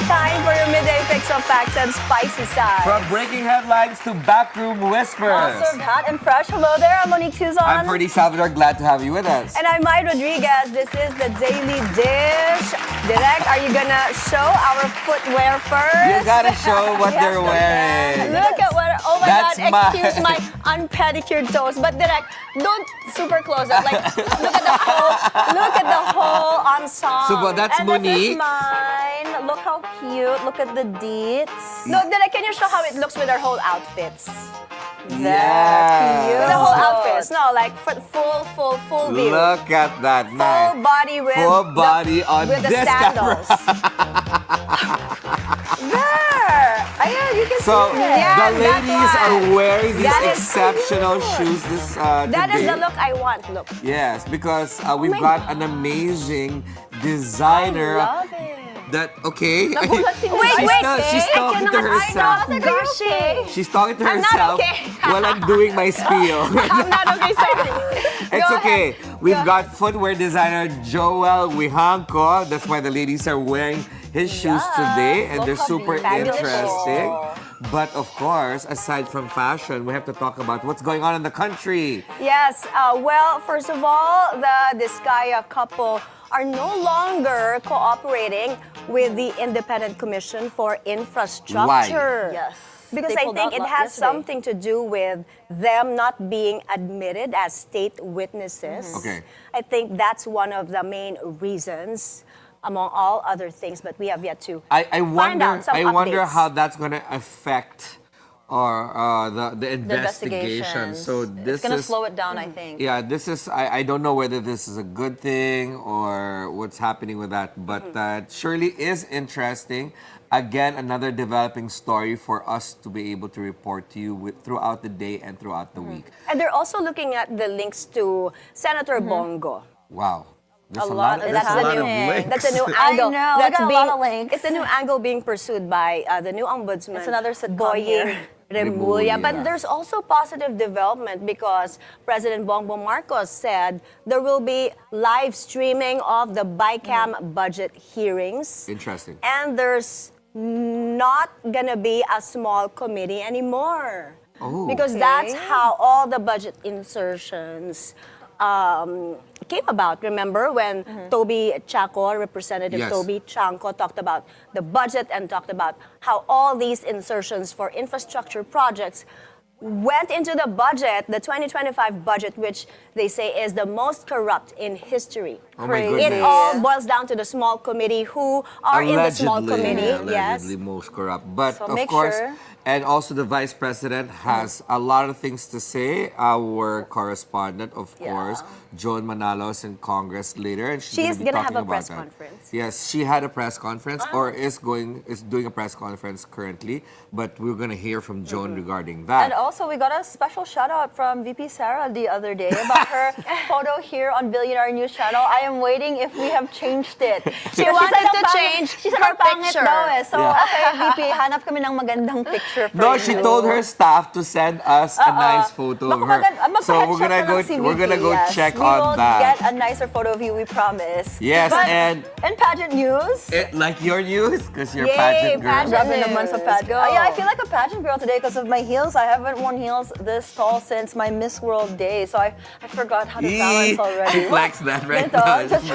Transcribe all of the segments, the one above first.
Time for your midday fix of facts and spicy side. From breaking headlines to backroom whispers. All served hot and fresh. Hello there, I'm Monique Tuzon. I'm Ferdi Salvador. Glad to have you with us. And I'm Mai Rodriguez. This is the Daily Dish. Direct, are you gonna show our footwear first? You gotta show what they're wearing. Look at what, oh my That's God, excuse my unpedicured toes. But Direct, don't super close up. Like, look at the whole ensemble. So, that's And Monique. this is mine. Look how cute. Look at the deets. No, Direct, can you show how it looks with our whole outfits? Yeah. With the whole outfits. No, like full view. Look at that. Nice. Full body with Full body on with the this sandals. There! Ayan, you can So, see it. Yeah, the ladies that one. are wearing these That is exceptional cute. shoes this That today. is the look I want. Look. Yes, because we've my got an amazing designer. Love it. That, okay. Wait, She's talking to herself. I'm not okay. She's talking to I'm not herself okay. while I'm doing my spiel. I'm not okay, sorry. It's Go okay. ahead. We've got footwear designer Joel Wihanko. That's why the ladies are wearing his shoes today, and Look they're how super beautiful. interesting. But of course, aside from fashion, we have to talk about what's going on in the country. Yes, well, first of all, the Discaya couple are no longer cooperating with the Independent Commission for Infrastructure. Yes. Because They I pulled think out it has yesterday. something to do with them not being admitted as state witnesses. Okay. I think that's one of the main reasons, among all other things, but we have yet to I find wonder. out some I wonder updates. how that's going to affect the investigation. investigations. So this It's gonna is slow it down, I think. Yeah, this is. I don't know whether this is a good thing or what's happening with that, but it surely is interesting. Again, another developing story for us to be able to report to you throughout the day and throughout the week. And they're also looking at the links to Senator Bongo. Wow. There's A lot is there's a lot of happening. links. That's a new I angle. know, we That's got a lot of links. It's a new angle being pursued by the new ombudsman. It's another sitcom Boying here. Remulla. Remulla. But there's also positive development because President Bongbong Marcos said there will be live streaming of the BICAM budget hearings. Interesting. And there's not gonna be a small committee anymore. Oh. Because that's how all the budget insertions came about. Remember when Toby Chaco, Representative Yes. Toby Chanco, talked about the budget and talked about how all these insertions for infrastructure projects went into the budget, the 2025 budget, which they say is the most corrupt in history. Oh my It goodness. all boils down to the small committee who are in the small committee. Allegedly most corrupt. But So of make course, sure. and also the vice president has a lot of things to say. Our correspondent, of course, Joan Manalo is in Congress later, and She's gonna be gonna have talking a press about that. conference. Yes, she had a press conference, or is doing a press conference currently. But we're gonna hear from Joan regarding that. And also, we got a special shout out from VP Sarah the other day about her photo here on Bilyonaryo News Channel. I am waiting if we have changed it. She Because wanted said to ang pangit- change She said her ang pangit picture. daw eh. So, Yeah. okay, VP, hanap kami ng magandang picture for No, you. she told her staff to send us a nice photo of her. So we're gonna go. We're gonna go check we on will that. get a nicer photo of you, we promise. Yes, But and in pageant news, like your news, because you're Yay, pageant girl. pageant. grabe naman sa pageant. Go. Yeah, I feel like a pageant girl today because of my heels. I haven't worn heels this tall since my Miss World days, so I forgot how to balance already. She flexed that right Ganito, now. just-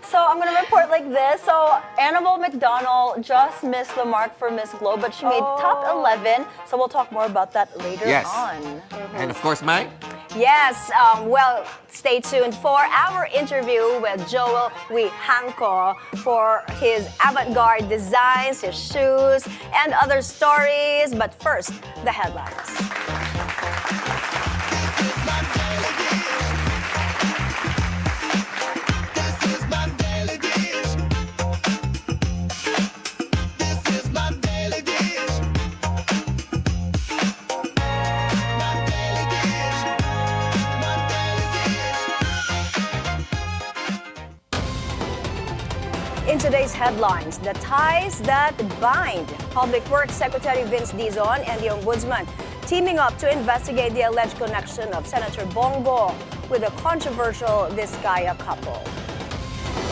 So I'm gonna report like this. So Annabelle McDonald just missed the mark for Miss Globe, but she made top 11. So we'll talk more about that later Yes. on. And of course, Mike. Yes, well, stay tuned for our interview with Joel Wihanko for his avant-garde designs, his shoes, and other stories. But first, the headlines. In today's headlines, the ties that bind Public Works Secretary Vince Dizon and the Ombudsman teaming up to investigate the alleged connection of Senator Bongo with the controversial Vizcaya couple.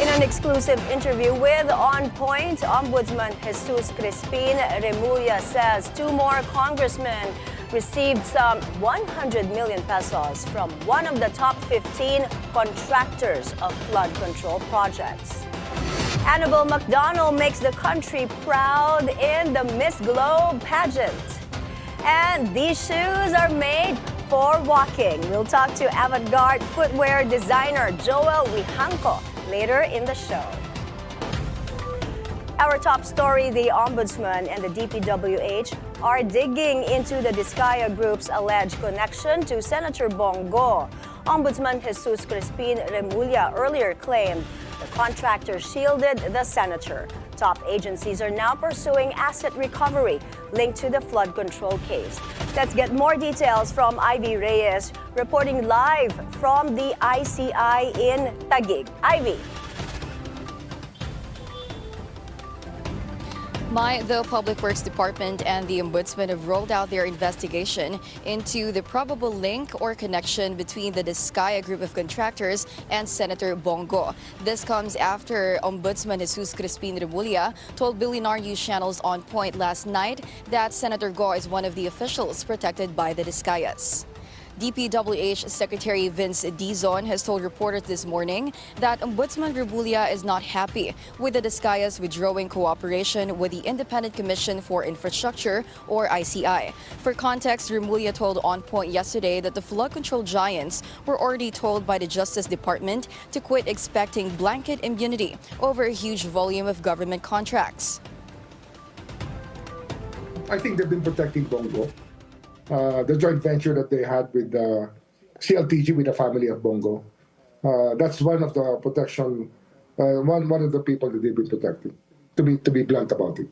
In an exclusive interview with On Point, Ombudsman Jesus Crispin Remulla says 2 more congressmen received some 100 million pesos from one of the top 15 contractors of flood control projects. Annabelle McDonald makes the country proud in the Miss Globe pageant. And these shoes are made for walking. We'll talk to avant-garde footwear designer Joel Wihanko later in the show. Our top story, the Ombudsman and the DPWH are digging into the Vizcaya Group's alleged connection to Senator Bongo. Ombudsman Jesus Crispin Remulla earlier claimed the contractor shielded the senator. Top agencies are now pursuing asset recovery linked to the flood control case. Let's get more details from Ivy Reyes, reporting live from the ICI in Taguig. Ivy. The Public Works Department and the Ombudsman have rolled out their investigation into the probable link or connection between the Vizcaya Group of contractors and Senator Bongo. This comes after Ombudsman Jesus Crispin Remulla told Bilyonaryo channels On Point last night that Senator Go is one of the officials protected by the Vizcayas. DPWH Secretary Vince Dizon has told reporters this morning that Ombudsman Remulla is not happy with the Vizcayas withdrawing cooperation with the Independent Commission for Infrastructure, or ICI. For context, Remulla told On Point yesterday that the flood control giants were already told by the Justice Department to quit expecting blanket immunity over a huge volume of government contracts. I think they've been protecting Bongo. The joint venture that they had with the CLTG with the family of Bongo. That's one of the protection, one of the people that they've been protecting, to be blunt about it.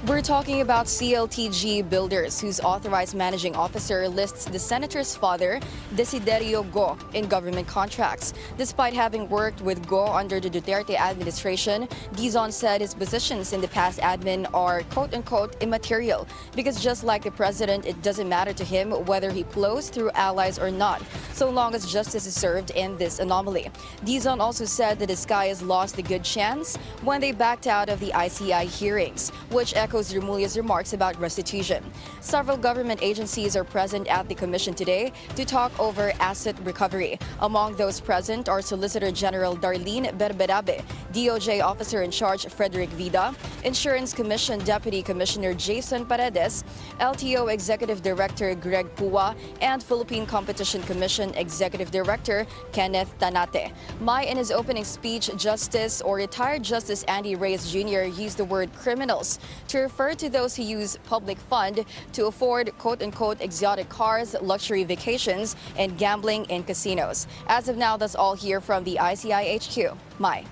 We're talking about CLTG Builders, whose authorized managing officer lists the senator's father, Desiderio Go, in government contracts. Despite having worked with Go under the Duterte administration, Dizon said his positions in the past admin are quote-unquote immaterial because just like the president, it doesn't matter to him whether he flows through allies or not, so long as justice is served in this anomaly. Dizon also said that the Vizcayas lost a good chance when they backed out of the ICI hearings, which echoes Remulla's remarks about restitution. Several government agencies are present at the commission today to talk over asset recovery. Among those present are Solicitor General Darlene Berberabe, DOJ Officer in Charge Frederick Vida, Insurance Commission Deputy Commissioner Jason Paredes, LTO Executive Director Greg Pua, and Philippine Competition Commission Executive Director Kenneth Tanate. Mai, in his opening speech, Justice or retired Justice Andy Reyes Jr. used the word criminals to refer to those who use public fund to afford quote-unquote exotic cars, luxury vacations, and gambling in casinos. As of now, that's all here from the ICI HQ. Mai.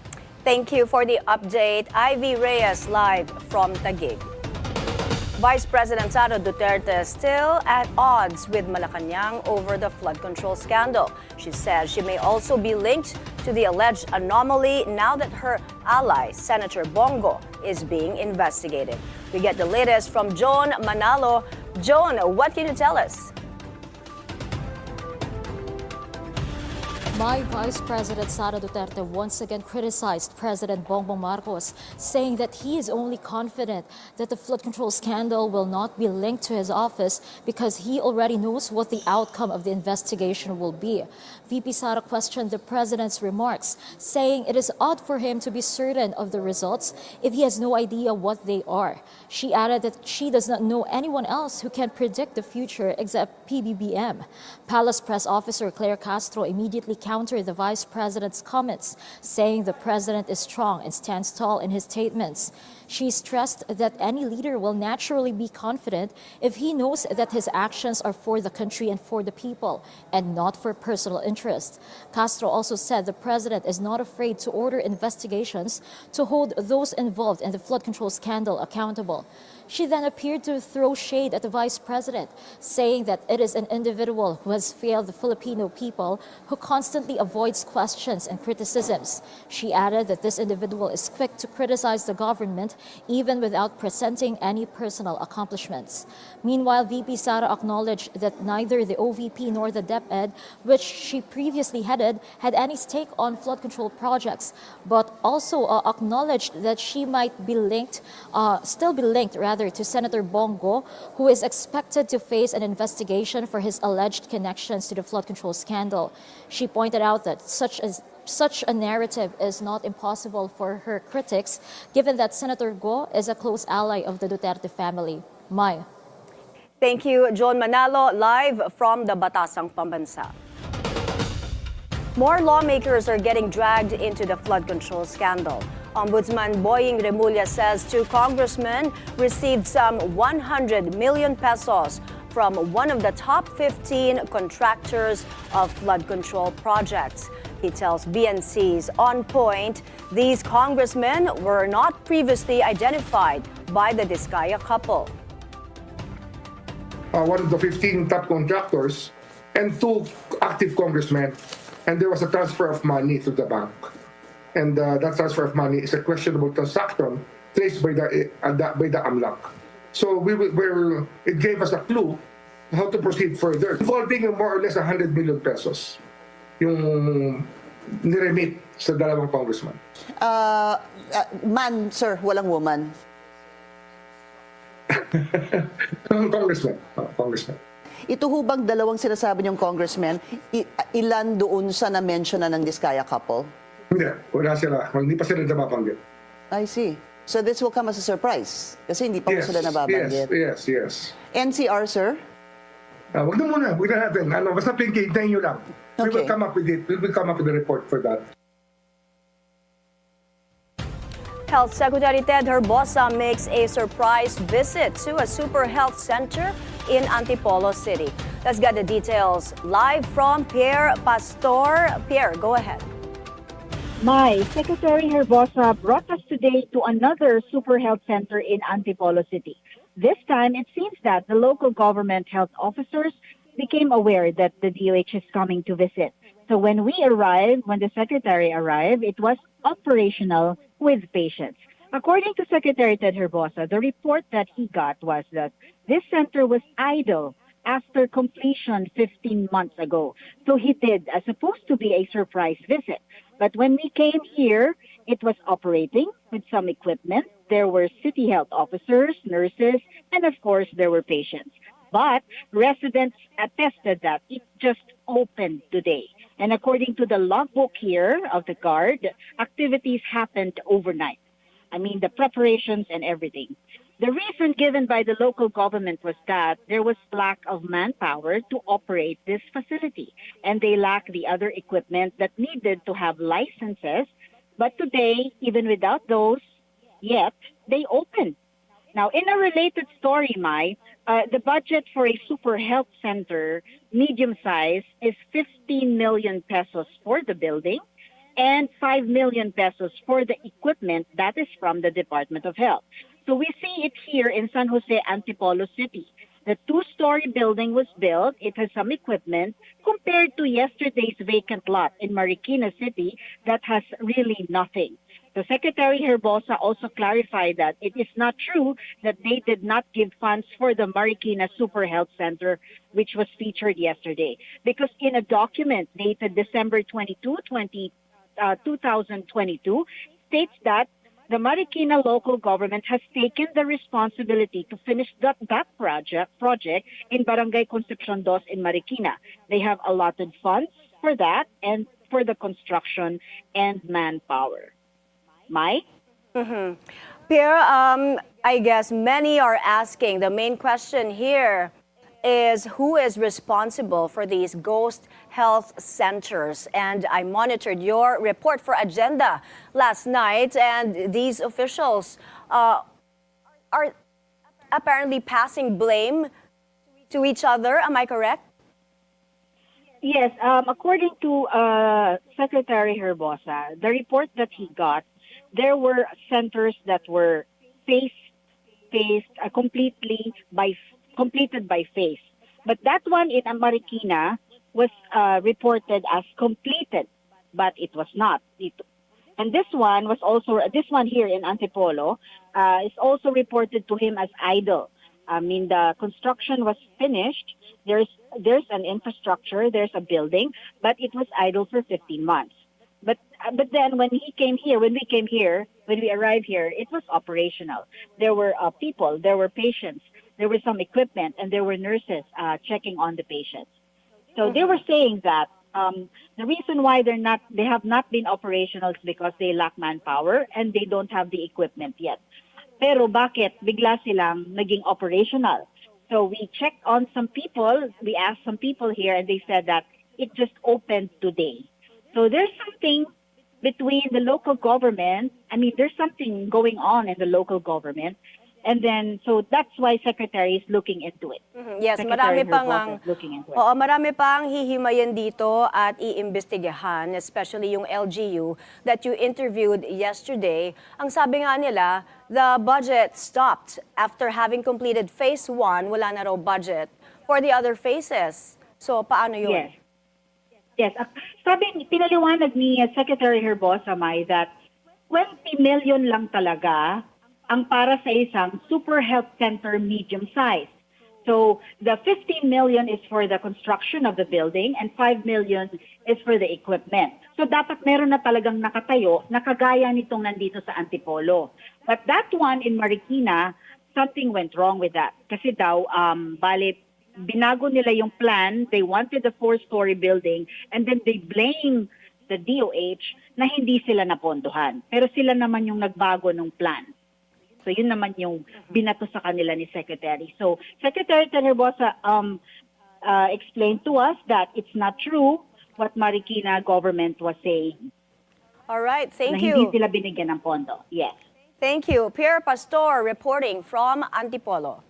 Thank you for the update. Ivy Reyes live from Taguig. Vice President Sara Duterte is still at odds with Malacanang over the flood control scandal. She says she may also be linked to the alleged anomaly now that her ally, Senator Bongo, is being investigated. We get the latest from Joan Manalo. Joan, what can you tell us? Vice President Sara Duterte once again criticized President Bongbong Marcos, saying that he is only confident that the flood control scandal will not be linked to his office because he already knows what the outcome of the investigation will be. VP Sara questioned the president's remarks, saying it is odd for him to be certain of the results if he has no idea what they are. She added that she does not know anyone else who can predict the future except PBBM. Palace Press Officer Claire Castro immediately countered the vice president's comments, saying the president is strong and stands tall in his statements. She stressed that any leader will naturally be confident if he knows that his actions are for the country and for the people, and not for personal interest. Castro also said the president is not afraid to order investigations to hold those involved in the flood control scandal accountable. She then appeared to throw shade at the vice president, saying that it is an individual who has failed the Filipino people, who constantly avoids questions and criticisms. She added that this individual is quick to criticize the government even without presenting any personal accomplishments. Meanwhile, VP Sara acknowledged that neither the OVP nor the DepEd, which she previously headed, had any stake on flood control projects, but also acknowledged that she might be linked, still be linked rather, to Senator Bongo, who is expected to face an investigation for his alleged connections to the flood control scandal. She pointed out that such a narrative is not impossible for her critics, given that Senator Go is a close ally of the Duterte family. Mai. Thank you, John Manalo, live from the Batasang Pambansa. More lawmakers are getting dragged into the flood control scandal. Ombudsman Boying Remulla says two congressmen received some 100 million pesos from one of the top 15 contractors of flood control projects. He tells BNC's On Point these congressmen were not previously identified by the Diskaya couple. One of the 15 top contractors and two active congressmen, and there was a transfer of money to the bank. And that transfer of money is a questionable transaction traced by the AMLAC. So it gave us a clue how to proceed further, involving more or less 100 million pesos yung niremit sa dalawang congressman. Man, sir, walang woman. Congressman. Ito ho bang dalawang sinasabi niyong congressman, ilan doon sa na-mention na ng Diskaya couple? Hindi, wala sila. Hindi pa sila nababanggit. I see. So this will come as a surprise kasi hindi pa po sila nababanggit. Yes. NCR, sir? Wag na muna, wag na natin. Basta hintayin nyo lang. We will Okay. come up with it. We will come up with a report for that. Health Secretary Ted Herbosa makes a surprise visit to a super health center in Antipolo City. Let's get the details live from Pierre Pastor. Pierre, go ahead. Mai, Secretary Herbosa brought us today to another super health center in Antipolo City. This time, it seems that the local government health officers became aware that the DOH is coming to visit. So when the secretary arrived, it was operational with patients. According to Secretary Ted Herbosa, the report that he got was that this center was idle after completion 15 months ago. So he did, as supposed to be a surprise visit. But when we came here, it was operating with some equipment. There were city health officers, nurses, and of course, there were patients. But residents attested that it just opened today. And according to the logbook here of the guard, activities happened overnight. I mean, the preparations and everything. The reason given by the local government was that there was lack of manpower to operate this facility, and they lack the other equipment that needed to have licenses. But today, even without those, yet they opened. Now, in a related story, Mai, the budget for a super health center, medium size, is 15 million pesos for the building and 5 million pesos for the equipment that is from the Department of Health. So we see it here in San Jose, Antipolo City. The two-story building was built. It has some equipment compared to yesterday's vacant lot in Marikina City that has really nothing. The Secretary Herbosa also clarified that it is not true that they did not give funds for the Marikina Super Health Center, which was featured yesterday. Because in a document dated December 22, 2022, states that the Marikina local government has taken the responsibility to finish that project in Barangay Concepcion 2 in Marikina. They have allotted funds for that and for the construction and manpower. Mai? Pierre, I guess many are asking, the main question here is who is responsible for these ghost health centers? And I monitored your report for Agenda last night, and these officials are apparently passing blame to each other. Am I correct? Yes, according to Secretary Herbosa, the report that he got, there were centers that were faced completed by face. But that one in Marikina was reported as completed, but it was not. And this one here in Antipolo is also reported to him as idle. I mean, the construction was finished. There's an infrastructure, there's a building, but it was idle for 15 months. But then when we arrived here, it was operational. There were people, there were patients, there was some equipment, and there were nurses checking on the patients. So they were saying that the reason why they have not been operational is because they lack manpower and they don't have the equipment yet. Pero bakit bigla silang naging operational? So we checked on some people, we asked some people here, and they said that it just opened today. So there's something between the local government. I mean, there's something going on in the local government. And then, so that's why Secretary is looking into it. Yes, Secretary marami pang Herbosa is looking into it. Oo, marami pang hihimayin dito at iimbestigahan, especially yung LGU that you interviewed yesterday. Ang sabi nga nila, the budget stopped after having completed phase 1, wala na raw budget for the other phases. So, paano yun? Yes. Sabi, pinaliwanag ni Secretary Herbosa, Mai, that 20 million lang talaga ang para sa isang super health center medium size. So the 15 million is for the construction of the building and 5 million is for the equipment. So dapat meron na talagang nakatayo na kagaya nitong nandito sa Antipolo. But that one in Marikina, something went wrong with that. Kasi daw, binago nila yung plan. They wanted a 4-story building and then they blame the DOH na hindi sila napondohan. Pero sila naman yung nagbago ng plan. So yun naman yung binato sa kanila ni Secretary. So Secretary Herbosa explained to us that it's not true what Marikina government was saying. All right, thank na you. Hindi sila binigyan ng pondo. Yes. Thank you. Pierre Pastor reporting from Antipolo.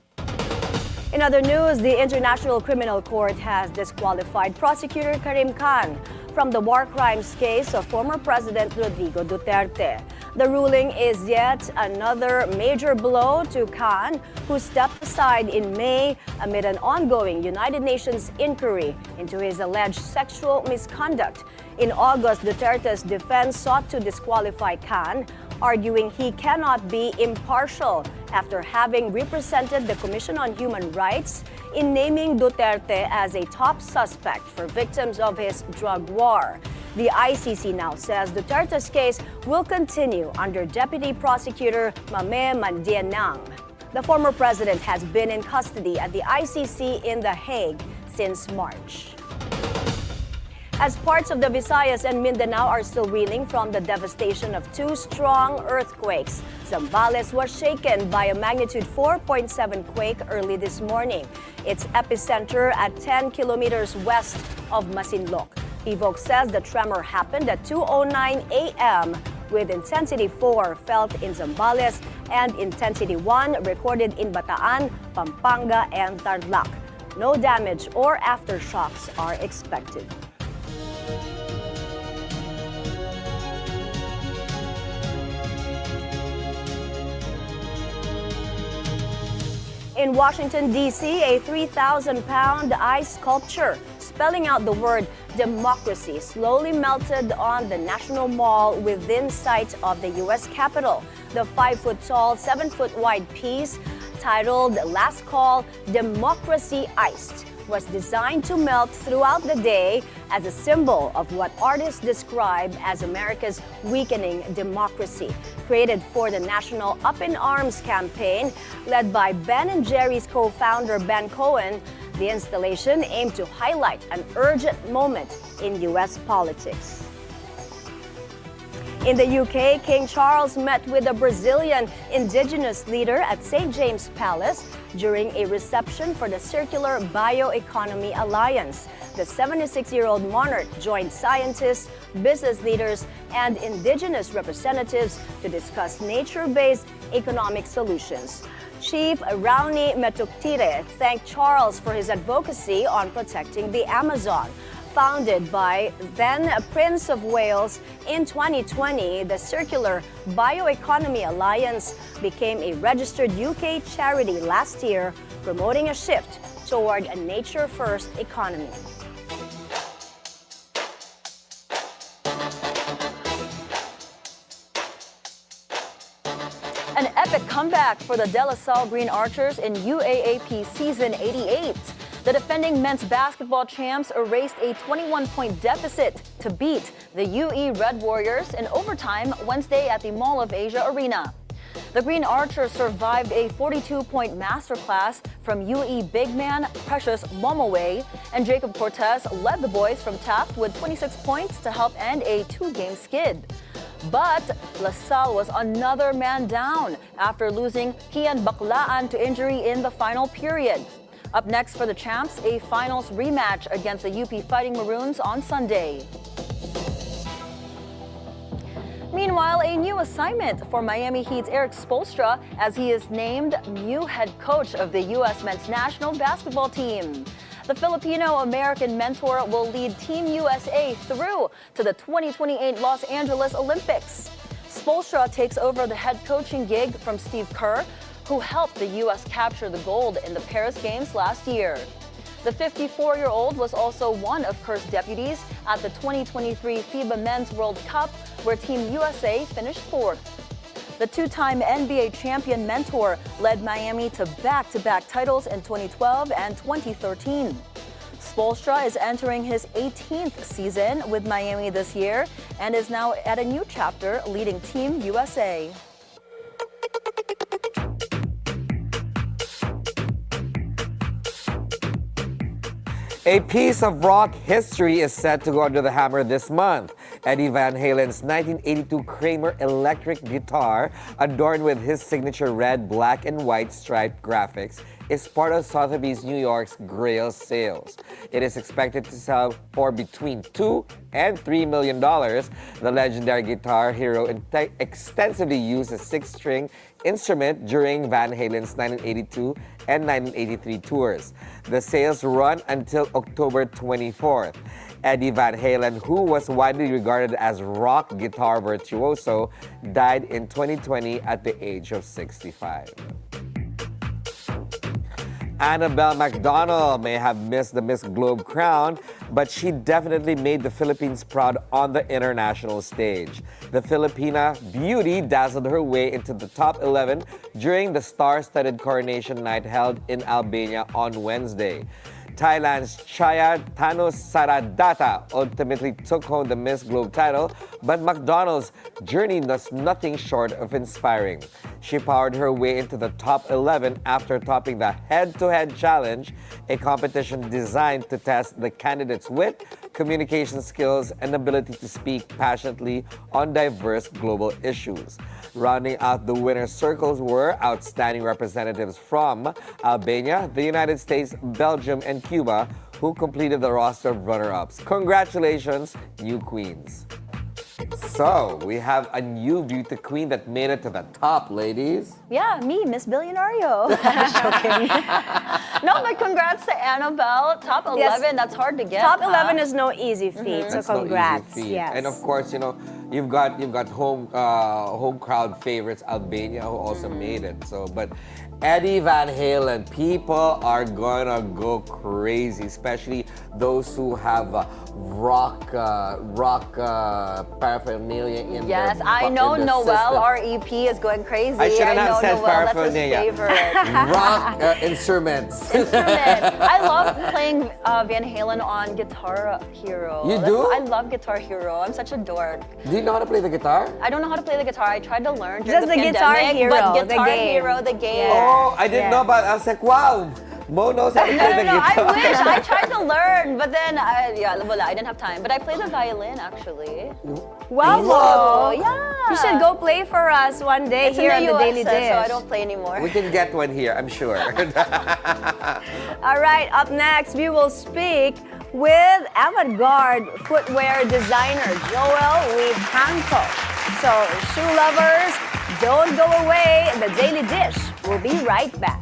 In other news, the International Criminal Court has disqualified prosecutor Karim Khan from the war crimes case of former President Rodrigo Duterte. The ruling is yet another major blow to Khan, who stepped aside in May amid an ongoing United Nations inquiry into his alleged sexual misconduct. In August, Duterte's defense sought to disqualify Khan, arguing he cannot be impartial after having represented the Commission on Human Rights in naming Duterte as a top suspect for victims of his drug war. The ICC now says Duterte's case will continue under Deputy Prosecutor Mame Mandianang. The former president has been in custody at the ICC in The Hague since March. As parts of the Visayas and Mindanao are still reeling from the devastation of 2 strong earthquakes, Zambales was shaken by a magnitude 4.7 quake early this morning. Its epicenter at 10 kilometers west of Masinloc. PVOC says the tremor happened at 2:09 a.m. with intensity 4 felt in Zambales and intensity 1 recorded in Bataan, Pampanga, and Tarlac. No damage or aftershocks are expected. In Washington, D.C., a 3,000-pound ice sculpture spelling out the word democracy slowly melted on the National Mall within sight of the U.S. Capitol. The 5-foot-tall, 7-foot-wide piece, titled Last Call, Democracy Iced, was designed to melt throughout the day as a symbol of what artists describe as America's weakening democracy. Created for the National Up in Arms campaign, led by Ben & Jerry's co-founder Ben Cohen, the installation aimed to highlight an urgent moment in U.S. politics. In the UK, King Charles met with a Brazilian indigenous leader at St. James Palace during a reception for the Circular Bioeconomy Alliance. The 76-year-old monarch joined scientists, business leaders, and indigenous representatives to discuss nature-based economic solutions. Chief Raoni Metuktire thanked Charles for his advocacy on protecting the Amazon. Founded by then Prince of Wales in 2020, the Circular Bioeconomy Alliance became a registered UK charity last year, promoting a shift toward a nature-first economy. An epic comeback for the De La Salle Green Archers in UAAP Season 88. The defending men's basketball champs erased a 21-point deficit to beat the UE Red Warriors in overtime Wednesday at the Mall of Asia Arena. The Green Archers survived a 42-point masterclass from UE big man Precious Momoway, and Jacob Cortez led the boys from Taft with 26 points to help end a two-game skid. But La Salle was another man down after losing Kian Baklaan to injury in the final period. Up next for the champs, a finals rematch against the UP Fighting Maroons on Sunday. Meanwhile, a new assignment for Miami Heat's Eric Spoelstra as he is named new head coach of the U.S. men's national basketball team. The Filipino-American mentor will lead Team USA through to the 2028 Los Angeles Olympics. Spoelstra takes over the head coaching gig from Steve Kerr, who helped the U.S. capture the gold in the Paris Games last year. The 54-year-old was also one of Kerr's deputies at the 2023 FIBA Men's World Cup, where Team USA finished fourth. The two-time NBA champion mentor led Miami to back-to-back titles in 2012 and 2013. Spoelstra is entering his 18th season with Miami this year and is now at a new chapter leading Team USA. A piece of rock history is set to go under the hammer this month. Eddie Van Halen's 1982 Kramer electric guitar, adorned with his signature red, black, and white striped graphics, is part of Sotheby's New York's Grail sales. It is expected to sell for between $2 and $3 million. The legendary guitar hero extensively used a six-string instrument during Van Halen's 1982 and 1983 tours. The sales run until October 24th. Eddie Van Halen, who was widely regarded as rock guitar virtuoso, died in 2020 at the age of 65. Annabelle McDonald may have missed the Miss Globe crown, but she definitely made the Philippines proud on the international stage. The Filipina beauty dazzled her way into the top 11 during the star-studded coronation night held in Albania on Wednesday. Thailand's Chaya Thanos Saradata ultimately took home the Miss Globe title, but McDonald's journey was nothing short of inspiring. She powered her way into the top 11 after topping the head-to-head challenge, a competition designed to test the candidates' wit, communication skills, and ability to speak passionately on diverse global issues. Rounding out the winner's circles were outstanding representatives from Albania, the United States, Belgium, and Cuba, who completed the roster of runner-ups. Congratulations, new queens. So, we have a new beauty queen that made it to the top, ladies. Yeah, me, Miss Bilyonaryo. Joking. No, but congrats to Annabelle. Top 11, Yes. That's hard to get. Top 11 is no easy feat, so That's no congrats. easy feat. Yes. And of course, you know, you've got home crowd favorites Albania who also made it. So, but Eddie Van Halen, people are gonna go crazy, especially those who have rock paraphernalia in Yes, their I know in their Noel, system. our EP, is going crazy. I shouldn't have know said Noel, that's his paraphernalia. favorite. Rock instruments. Instrument. I love playing Van Halen on Guitar Hero. You do? I love Guitar Hero. I'm such a dork. Do you know how to play the guitar? I don't know how to play the guitar. I tried to learn during Just the the Guitar pandemic, Hero, but the Guitar game. Hero, the game. Yeah. Oh, I didn't know about it. I was like, wow, Mo knows how to play the No, guitar. I wish. I tried to learn, but then, I didn't have time. But I play the violin, actually. Wow, Oh, Mo. yeah. You should go play for us one day It's here in on the the Daily US, Dish. so I don't play anymore. We can get one here, I'm sure. All right, up next, we will speak with avant-garde footwear designer Joel Wihanko. So, shoe lovers, don't go away. The Daily Dish will be right back.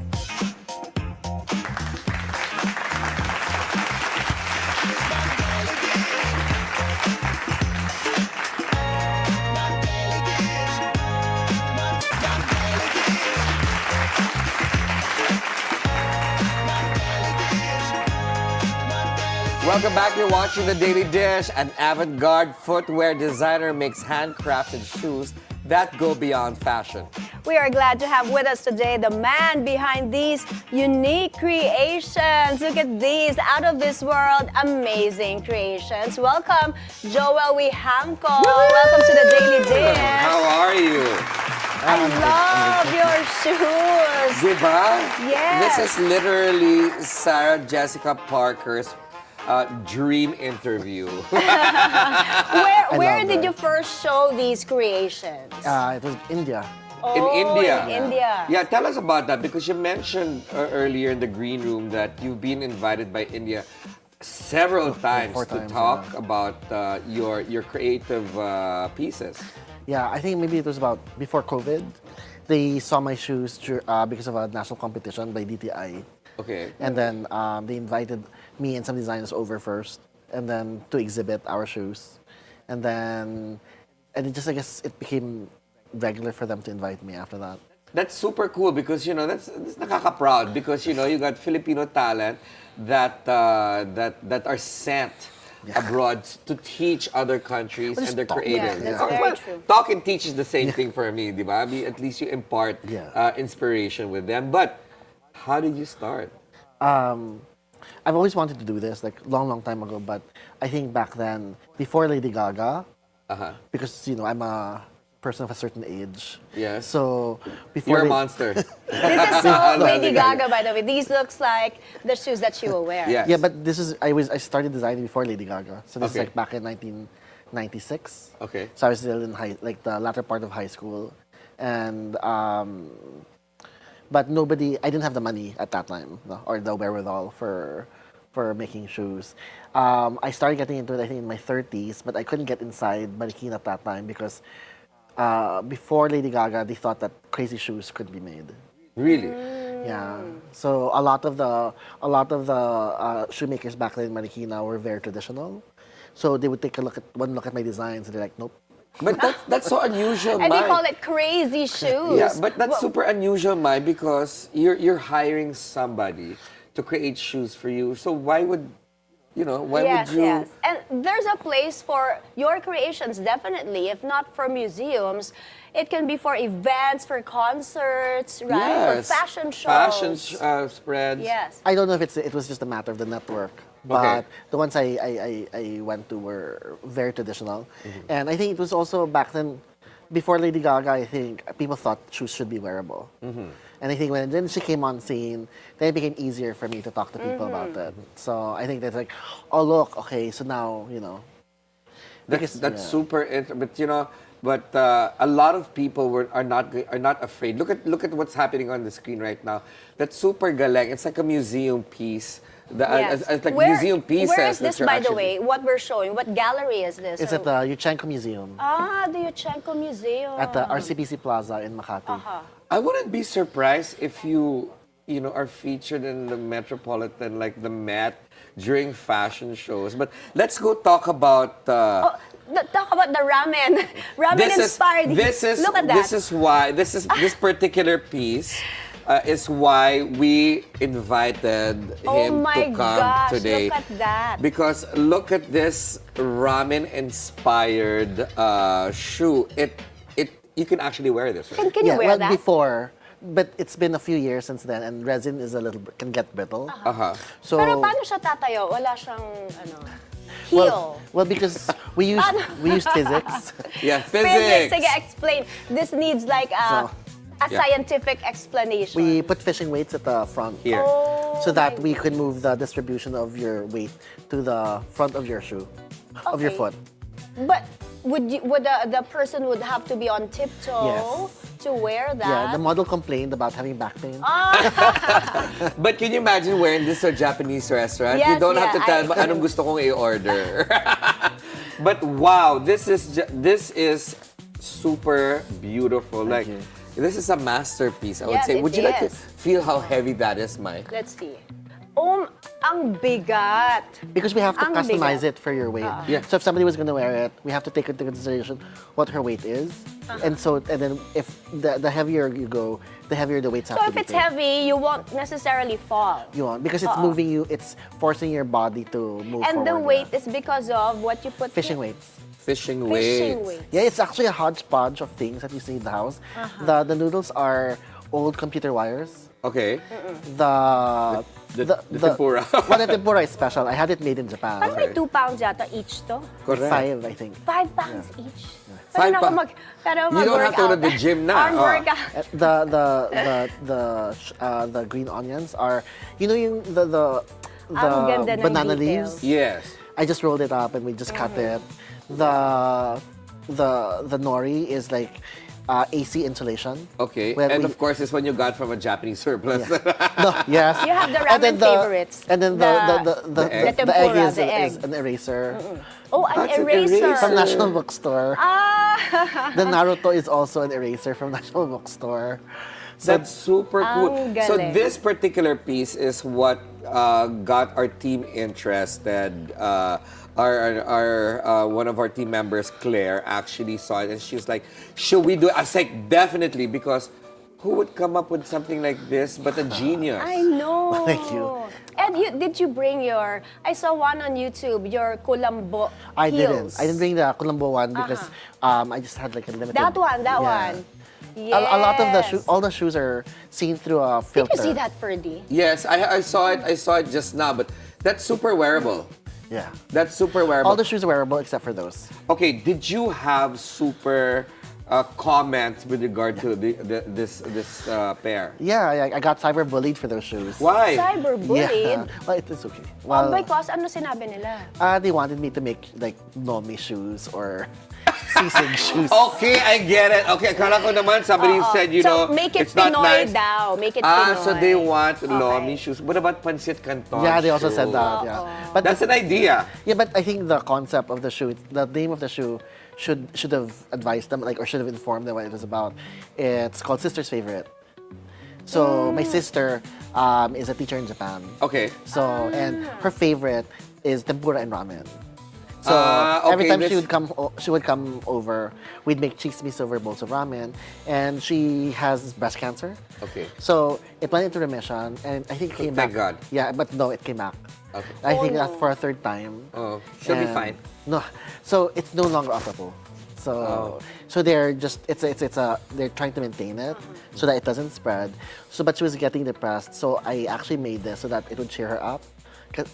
Welcome back. You're watching The Daily Dish. An avant-garde footwear designer makes handcrafted shoes that go beyond fashion. We are glad to have with us today the man behind these unique creations. Look at these out of this world amazing creations. Welcome, Joel Wihanko. Welcome to The Daily Dish. How are you? I love your shoes. Diba? Yes. This is literally Sarah Jessica Parker's dream interview. Where love did that. you first show these creations? It was India. In Oh, India. in India. Yeah, tell us about that because you mentioned earlier in the green room that you've been invited by India several times 4 to times, talk yeah. about your creative pieces. Yeah, I think maybe it was about before COVID. They saw my shoes because of a national competition by DTI. Okay. And then they invited me and some designers over first, and then to exhibit our shoes. And it just, I guess, it became regular for them to invite me after that. That's super cool because, that's nakaka-proud because, you got Filipino talent that are sent abroad to teach other countries and their creatives. Yeah, that's very true. Talk and teach is the same thing for me, di ba? At least you impart inspiration with them. But how did you start? I've always wanted to do this, like long time ago, but I think back then, before Lady Gaga, because, I'm a person of a certain age. Yes. So, before You're a monster. This is so Lady Gaga, by the way. These looks like the shoes that she will wear. Yes. Yeah, but I started designing before Lady Gaga. So this is Okay. like back in 1996. Okay. So I was still in the latter part of high school. And, but I didn't have the money at that time, or the wherewithal for making shoes. I started getting into it, I think, in my 30s, but I couldn't get inside Marikina at that time because before Lady Gaga, they thought that crazy shoes could be made. Really? Yeah. So a lot of the shoemakers back then in Marikina were very traditional. So they would take one look at my designs and they're like, nope. But that's so unusual, And they Mai. call it crazy shoes. Yeah, but that's super unusual, Mai, because you're hiring somebody to create shoes for you. So why would Yes, would you? yes. And there's a place for your creations, definitely. If not for museums, it can be for events, for concerts, right? Yes. For fashion shows. Fashion spreads. Yes. I don't know if it was just a matter of the network, but Okay. the ones I went to were very traditional. And I think it was also back then, before Lady Gaga, I think people thought shoes should be wearable. And I think then she came on scene, then it became easier for me to talk to people about it. So I think that's like, oh look, okay, so now, That's yeah. super. But a lot of people are not afraid. Look at what's happening on the screen right now. That's super galing. It's like a museum piece. Yes. It's like Where- museum pieces. Where is that this, you're by the actually- way? What we're showing? What gallery is this? It's at the Wijangco Museum The Wijangco Museum. at the RCBC Plaza in Makati. I wouldn't be surprised if you are featured in the Metropolitan, like the Met, during fashion shows. But let's go talk about. Talk about the ramen. Ramen inspired. Look at that. This particular piece is why we invited him my to come gosh, today. look at that. Because look at this ramen inspired shoe. You can actually wear this, right? Can you wear that? Before, but it's been a few years since then, and resin is can get brittle. So, Pero paano siya tatayo? Wala siyang heel. well, because we use physics. Yeah, Physics. physics. Sige, explain. This needs like a scientific explanation. We put fishing weights at the front here, so that we can move the distribution of your weight to the front of your shoe, of your Okay. foot. But would the person would have to be on tiptoe Yes. to wear that? Yeah, the model complained about having back pain. But can you imagine wearing this to a Japanese restaurant? Yes, You don't have to yeah, tell anong gusto kong i-order. But wow, this is super beautiful. Like, you. this is a masterpiece, I would Yes, say. it Would you like to is. feel how heavy that is, Mike? Let's see. Ang bigat. Because we have to Ang customize bigat. it for your weight. Yeah. So if somebody was going to wear it, we have to take into consideration what her weight is. And then if the heavier you go, the heavier the weights have So to if be. it's heavy, you won't necessarily fall. You want, because it's moving you, it's forcing your body to move And the forward, weight yeah. is because of what you put Fishing here. weights. Fishing Fishing weights. weights. Yeah, it's actually a hodgepodge of things that you see in the house. The noodles are old computer wires. Okay. The tempura. Well, the tempura is special. I had it made in Japan. Parang may 2 pounds yata each to. Correct. 5, I think. 5 pounds each. Five Pero pounds. pero You don't have to go to the mag-workout. gym na. Arm Oh. workout. The green onions are, you know, the Ang ganda ng banana details. leaves. Yes. I just rolled it up and we just cut it. The nori is like AC insulation. Okay. Where and we- of course, it's one you got from a Japanese surplus. No, yes. You have the And then ramen favorites. And then The egg. the egg tempura, is, the egg. is an eraser Oh, an That's an eraser. eraser. from National Bookstore. Ah! The Naruto is also an eraser from National Bookstore. That's super cool. Ang So galing. this particular piece is what got our team interested. One of our team members, Claire, actually saw it and she was like, "Should we do it?" I was like, "Definitely," because who would come up with something like this but a genius? I know. Thank you. And did you bring your, I saw one on YouTube, your Kulambo I heels. didn't bring the Colombo one because I just had like a limited. That one. Yeah. Yes. A lot of the all the shoes are seen through a filter. Did you see that, Ferdi? Yes, I saw it. I saw it just now, but that's super wearable. Yeah. That's super wearable. All the shoes are wearable except for those. Okay, did you have super comments with regard to this pair? Yeah, I got cyberbullied for those shoes. Why? Cyberbullied? Yeah. Well, it's okay. Oh, Well, because ano sinabi nila? they wanted me to make like Nomi shoes or Sisig shoes. Okay, I get it. Okay, akala ko naman somebody said, you so know, make it it's not Pinoy nice. daw. Make it Pinoy. So they want Lomi shoes. What about Pancit Canton Yeah, they also said shoes? that. Yeah, but That's an idea. yeah, but I think the concept of the shoe, the name of the shoe, should have advised them, like, or should have informed them what it was about. It's called Sister's Favorite. So my sister is a teacher in Japan. Okay. So and her favorite is tempura and ramen. So Okay, every time this- she would come over, we'd make chismis over bowls of ramen, and she has breast cancer. Okay. So it went into remission, and I think it came Thank back. God. Yeah, but no, it came back. Okay. I think that's for a third time. Oh, she'll be And- fine. No, so it's no longer operable. So so they're just they're trying to maintain it so that it doesn't spread. So but she was getting depressed, so I actually made this so that it would cheer her up.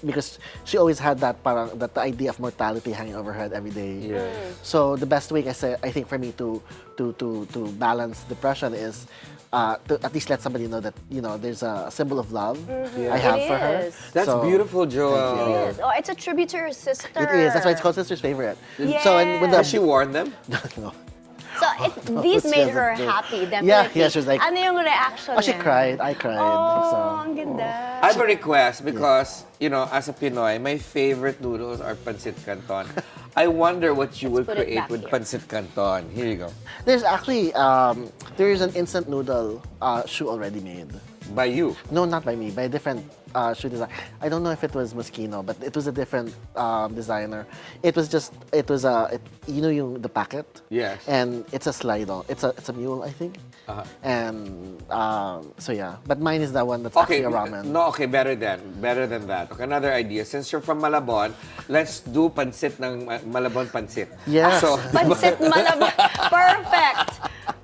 Because she always had that that the idea of mortality hanging over her head every day. Yeah. So the best way I think for me to balance depression is to at least let somebody know that, you know, there's a symbol of love I have It for her. is. That's So- beautiful, Joel. Yes. Oh, it's a tribute to your sister. It is. That's why it's called Sister's Favorite. So and when Has she worn them? no. So these She made hasn't her do- happy, definitely. Yeah, she was like- Ano yung reaction Oh, she niya? cried. I cried. Oh, So. ang ganda. I have a request because, you know, as a Pinoy, my favorite noodles are Pancit Canton. I wonder what you will put it create back with here. Pancit Canton. Here you go. There's actually there is an instant noodle shoe already made. By you. No, not by me, by a different shoe design. I don't know if it was Moschino, but it was a different designer. It was you know the packet. Yes. And it's a slide on. It's a mule, I think. And so yeah, but mine is the one that's Okay, actually a ramen. no, okay, better than that. Okay, another idea. Since you're from Malabon, let's do pancit ng Malabon pancit. Yes. So, Pancit Malabon.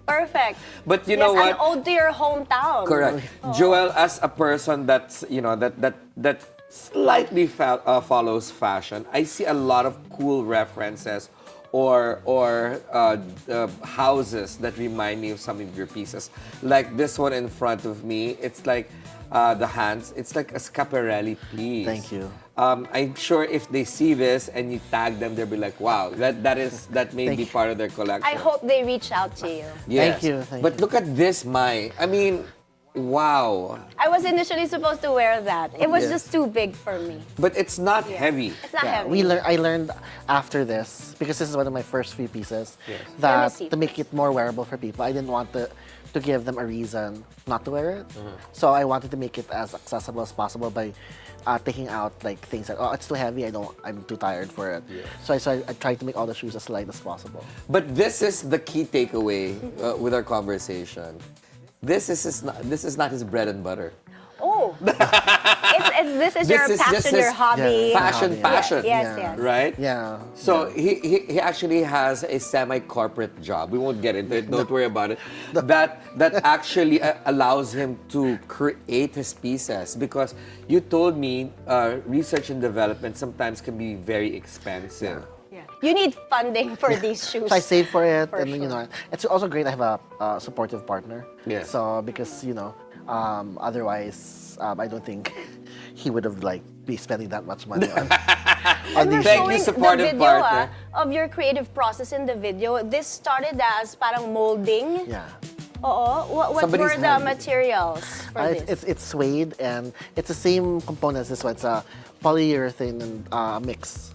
Perfect. but you know what? An ode to your hometown. Correct. Joel, as a person that's, you know, that slightly follows fashion, I see a lot of cool references or houses that remind me of some of your pieces. Like this one in front of me, it's like the hands, it's like a Schiaparelli piece. Thank you. I'm sure if they see this and you tag them, they'll be like, wow, that may Thank be you. part of their collection. I hope they reach out to you. Yes. Thank you, thank But you. look at this, Mai. I mean, Wow. I was initially supposed to wear that. It was Yes. just too big for me. But it's not heavy. It's not Yeah, heavy. I learned after this, because this is one of my first few pieces, Yes. Let me that see. to make it more wearable for people, I didn't want to give them a reason not to wear it. So I wanted to make it as accessible as possible by taking out like things like, oh, it's too heavy, I'm too tired for it. So I tried to make all the shoes as light as possible. But this is the key takeaway with our conversation. This is not his bread and butter. Oh, this is your This is passion, just your his hobby. Fashion, Yeah. passion. Yes, Yeah. yes. Right? Yeah. So he actually has a semi-corporate job. We won't get into it. Don't worry about it. That actually allows him to create his pieces, because you told me research and development sometimes can be very expensive. Yeah. You need funding for these shoes. So I save for it, For and you sure. know, it's also great. I have a supportive partner. Yes. So because otherwise, I don't think he would have be spending that much money on. And we're Thank you, showing supportive the video partner. of your creative process in the video. This started as parang molding. Yeah. Oo. What Somebody's were the hand. materials for this? It's suede, and it's the same components as this one. It's a polyurethane and mix.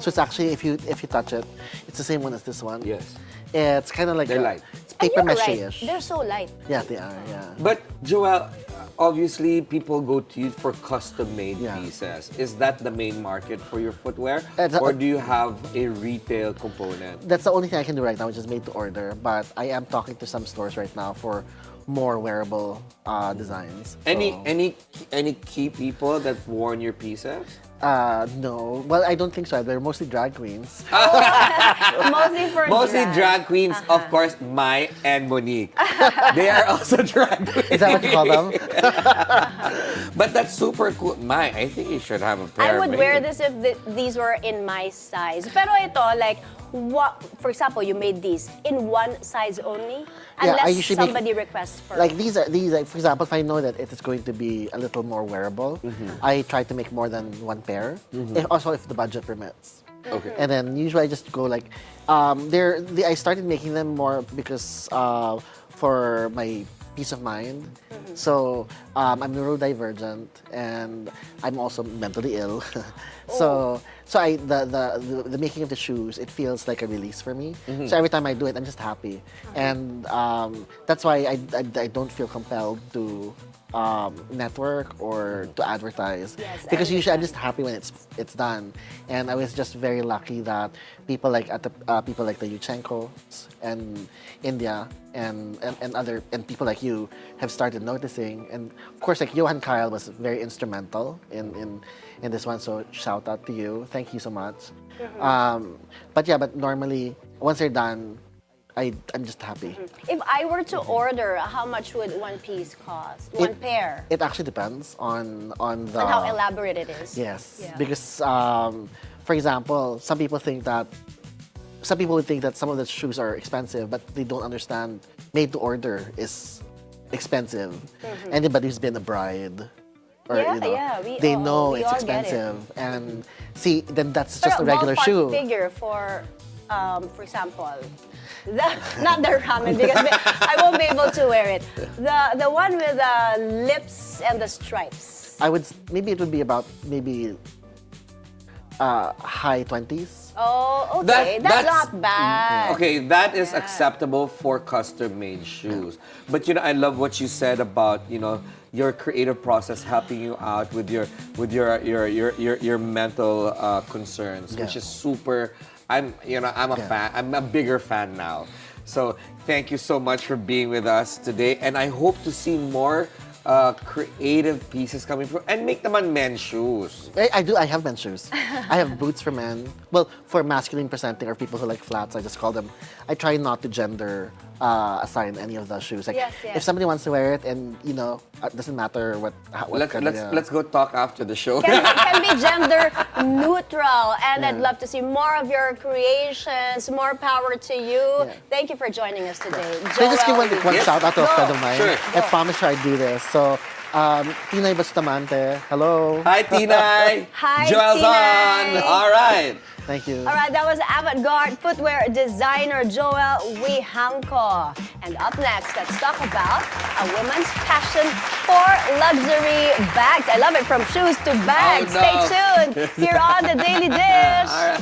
So it's actually, if you touch it, it's the same one as this one. Yes. It's kind of like They're light. It's And paper you're right. mache-ish. They're so light. Yeah, they are. Yeah. But Joel, obviously people go to you for custom-made Yeah. pieces. Is that the main market for your footwear, It's or do you have a retail component? That's the only thing I can do right now, which is made to order. But I am talking to some stores right now for more wearable designs. So, Any key people that worn your pieces? no. Well, I don't think so. They're mostly drag queens. Mostly for Mostly drag queens, of course, Mai and Monique. They are also drag queens. Is that what you call them? But that's super cool. Mai, I think you should have a I pair. would made. wear this if these were in my size. Pero ito, like, for example, you made these in one size only? Yeah, I Unless usually make- somebody requests for Like these, like, for example, if I know that it is going to be a little more wearable, I try to make more than one pair. Also, if the budget permits. Okay. And then usually I just go like, I started making them more because for my peace of mind. So I'm neurodivergent and I'm also mentally ill. So the making of the shoes, it feels like a release for me. So every time I do it, I'm just happy, and that's why I don't feel compelled to network or to advertise, Yes, I because usually I'm just happy when it's done. And I was just very lucky that people like the Wihankos and India and people like you have started noticing. And of course, like Johan Kyle was very instrumental in this one. So shout out to you. Thank you so much. But normally once they're done, I'm just happy. If I were to order, how much would one piece cost? One pair? It actually depends on the On how elaborate it is. Yes, Yeah. because for example, some people would think that some of the shoes are expensive, but they don't understand made to order is expensive. Anybody who's been a bride, or Yeah, they we know it's all get it. expensive, and see, then that's Pero just a regular ballpark shoe. figure for example, not the ramen because I won't be able to wear it. The one with the lips and the stripes. Maybe it would be about high 20s. Oh, okay. That's not bad. Okay, that is acceptable for custom-made shoes. But I love what you said about your creative process helping you out with your mental concerns, which is super. I'm a fan. I'm a bigger fan now. So thank you so much for being with us today, and I hope to see more creative pieces coming through, and make them on men's shoes. I do. I have men's shoes. I have boots for men. Well, for masculine presenting or people who like flats, I just call them. I try not to gender assign any of the shoes. Like, Yes. if somebody wants to wear it, and it doesn't matter what. Let's go talk after the show. Can be gender neutral, and I'd love to see more of your creations. More power to you. Yeah. Thank you for joining us today. Can I just give one Yes. shout out to a Go. friend of mine? Sure. I promised her I'd do this. So, Tinay Bustamante, hello. Hi, Tinay. Hi, Joel's Tinay. on. All right. right. Thank you. All right, that was avant-garde footwear designer Joel Wihanko. And up next, let's talk about a woman's passion for luxury bags. I love it, from shoes to bags. Oh, no. Stay tuned here on The Daily Dish. All right.